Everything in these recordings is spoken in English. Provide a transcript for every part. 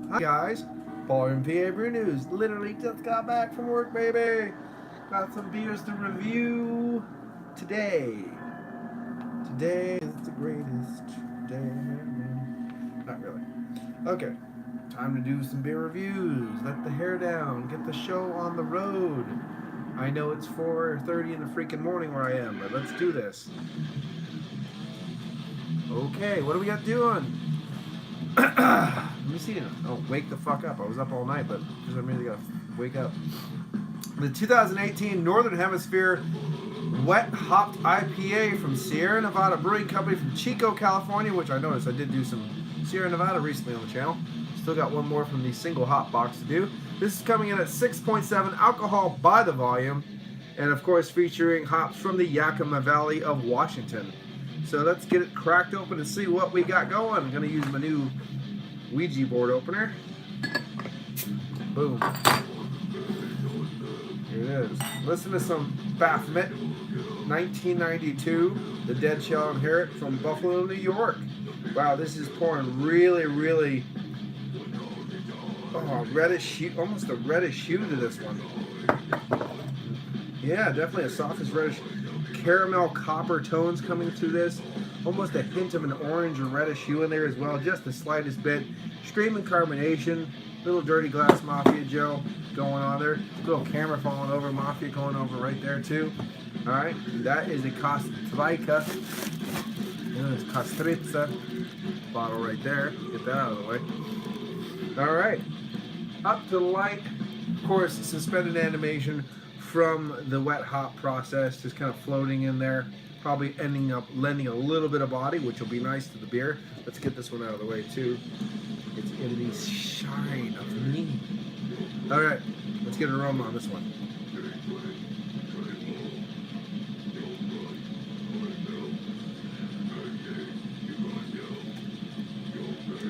Hi guys, Paul from PABrewNews. Literally just got back from work, baby. Got some beers to review today. Today is the greatest day. Not really. Okay, time to do some beer reviews. Let the hair down. Get the show on the road. I know it's 4:30 in the freaking morning where I am, but let's do this. Okay, what do we got doing? Let me see. Oh, wake the fuck up. I was up all night, but for some reason I gotta wake up. The 2018 Northern Hemisphere Wet Hopped IPA from Sierra Nevada Brewing Company from Chico, California, which I noticed I did do some Sierra Nevada recently on the channel. Still got one more from the single hop box to do. This is coming in at 6.7 alcohol by the volume, and of course featuring hops from the Yakima Valley of Washington. So let's get it cracked open and see what we got going. I'm going to use my new Ouija board opener. Boom. Here it is. Listen to some Baphomet, 1992, The Dead Shall Inherit from Buffalo, New York. Wow, this is pouring really reddish hue, almost a reddish hue to this one. Yeah, definitely a softish reddish caramel copper tones coming through this. Almost a hint of an orange or reddish hue in there as well, just the slightest bit. Streaming carbonation, little dirty glass Mafia Joe going on there. Little camera falling over, Mafia going over right there too. Alright, that is a Kostryka. It's Kostryca bottle right there. Get that out of the way. Alright, up to the light. Of course, suspended animation from the wet hop process, just kind of floating in there, probably ending up lending a little bit of body, which will be nice to the beer. Let's get this one out of the way too. It's gonna be shine of me. All right, let's get an aroma on this one.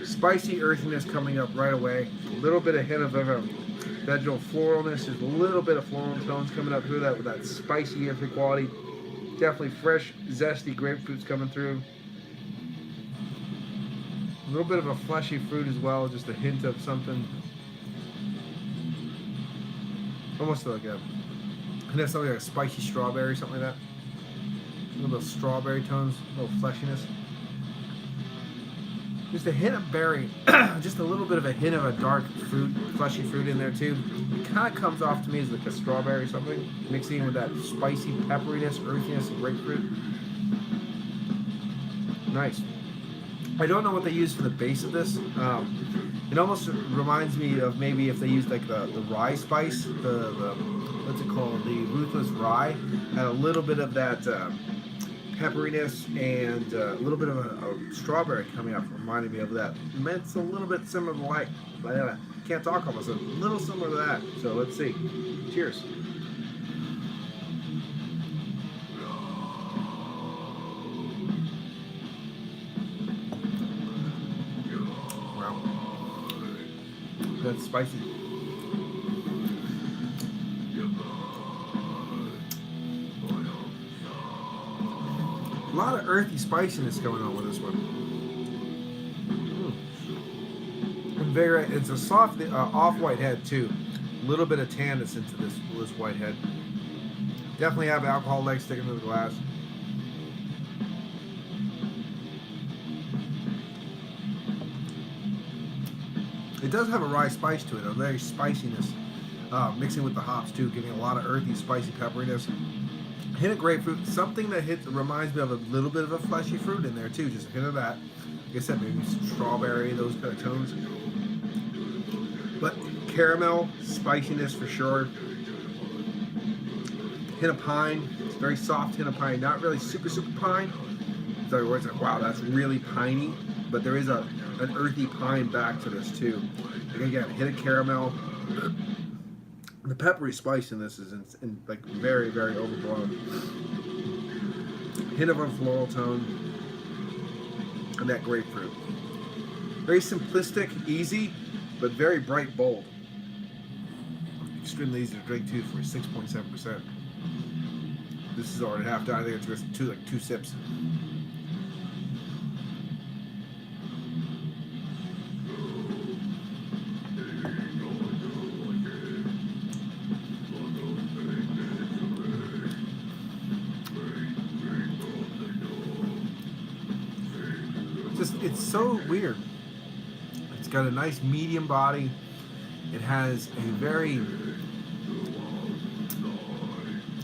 Spicy earthiness coming up right away. A little bit of hint of a vegetal floralness. There's a little bit of floral tones coming up through that with that spicy earthy quality. Definitely fresh, zesty grapefruits coming through. A little bit of a fleshy fruit as well, just a hint of something. Almost like a, I know something like a spicy strawberry, something like that. A little bit of strawberry tones, a little fleshiness. Just a hint of berry, just a little bit of a hint of a dark fruit, fleshy fruit in there too. It kind of comes off to me as like a strawberry or something, mixing with that spicy pepperiness, earthiness of grapefruit. Nice. I don't know what they use for the base of this. It almost reminds me of maybe if they used like the rye spice, the what's it called, the ruthless rye, had a little bit of that pepperiness and a little bit of a strawberry coming up, reminding me of that. It's a little bit similar to like, can't talk almost, a little similar to that. So let's see. Cheers. Wow. That's spicy. A lot of earthy spiciness going on with this one. It's a soft, off-white head too. A little bit of tanness into this white head. Definitely have alcohol legs sticking to the glass. It does have a rye spice to it, a very spiciness, mixing with the hops too, giving a lot of earthy, spicy pepperiness. Hint of grapefruit, something that reminds me of a little bit of a fleshy fruit in there too, just a hint of that. Like I said, maybe strawberry, those kind of tones. But caramel, spiciness for sure. Hint of pine, it's a very soft hint of pine, not really super pine. So it's like, wow, that's really piney, but there is an earthy pine back to this too. Like again, hint of caramel. The peppery spice in this is like very overblown. Hint of a floral tone and that grapefruit. Very simplistic, easy, but very bright, bold. Extremely easy to drink too for 6.7%. This is already half done. I think it's just two sips. It's so weird. It's got a nice medium body. It has a very,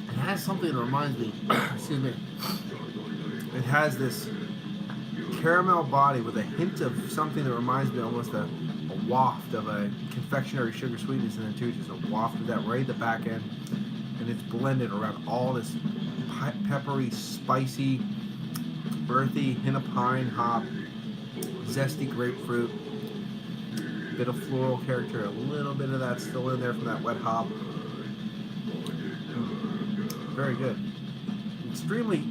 it has something that reminds me, excuse me, it has this caramel body with a hint of something that reminds me almost a waft of a confectionery sugar sweetness in it too, just a waft of that right at the back end, and it's blended around all this peppery, spicy, earthy, hint of pine, hop, zesty grapefruit, bit of floral character, a little bit of that still in there from that wet hop. Very good. Extremely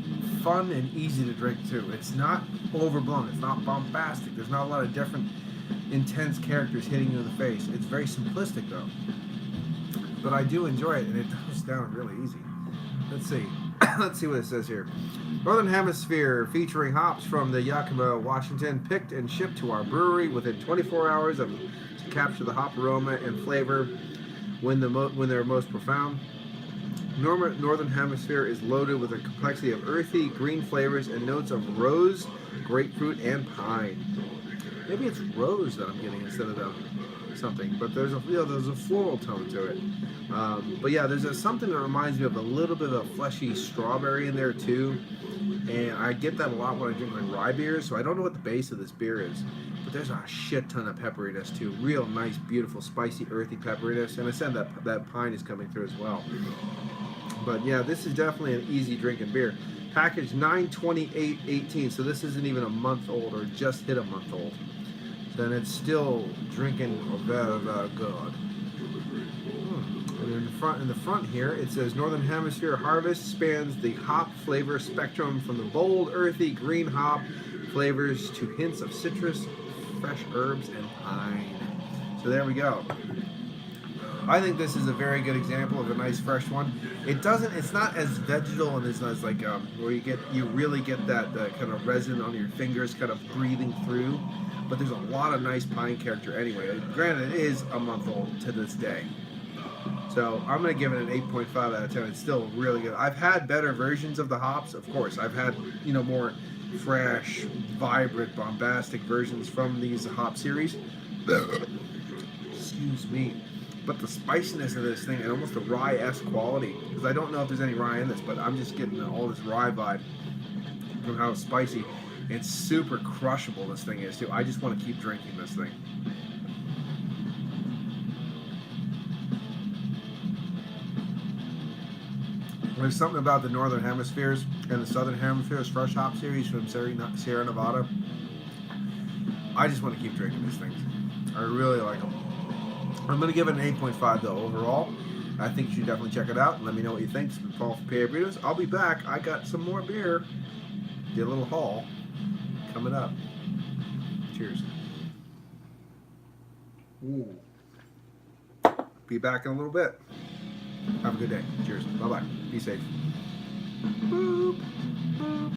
fun and easy to drink too. It's not overblown. It's not bombastic. There's not a lot of different intense characters hitting you in the face. It's very simplistic though. But I do enjoy it, and it goes down really easy. Let's see. Let's see what it says here. Northern Hemisphere, featuring hops from the Yakima, Washington, picked and shipped to our brewery within 24 hours to capture the hop aroma and flavor when they're most profound. Northern Hemisphere is loaded with a complexity of earthy, green flavors and notes of rose, grapefruit, and pine. Maybe it's rose that I'm getting instead of something, but there's a floral tone to it. But yeah, there's something that reminds me of a little bit of a fleshy strawberry in there too, and I get that a lot when I drink like rye beers. So I don't know what the base of this beer is, but there's a shit ton of pepperiness too. Real nice, beautiful, spicy, earthy pepperiness, and I said that pine is coming through as well. But yeah, this is definitely an easy drinking beer. Package 9/28/18, so this isn't even a month old or just hit a month old. Then it's still drinking very, very good. And in the front here, it says Northern Hemisphere Harvest spans the hop flavor spectrum from the bold, earthy, green hop flavors to hints of citrus, fresh herbs, and pine. So there we go. I think this is a very good example of a nice fresh one. It's not as vegetal and it's not as like where you really get that kind of resin on your fingers kind of breathing through, but there's a lot of nice pine character anyway. Granted, it is a month old to this day. So I'm going to give it an 8.5 out of 10. It's still really good. I've had better versions of the hops, of course. I've had, more fresh, vibrant, bombastic versions from these hop series. Excuse me. But the spiciness of this thing and almost the rye-esque quality, because I don't know if there's any rye in this, but I'm just getting all this rye vibe from how it's spicy. It's super crushable, this thing is too. I just want to keep drinking this thing. There's something about the Northern Hemispheres and the Southern Hemispheres Fresh Hop series from Sierra Nevada. I just want to keep drinking these things. I really like them. I'm going to give it an 8.5 though overall. I think you should definitely check it out and let me know what you think. It's been Paul from PABrewNews. I'll be back. I got some more beer. Did a little haul coming up. Cheers. Ooh. Be back in a little bit. Have a good day. Cheers. Bye-bye. Be safe. Boop. Boop.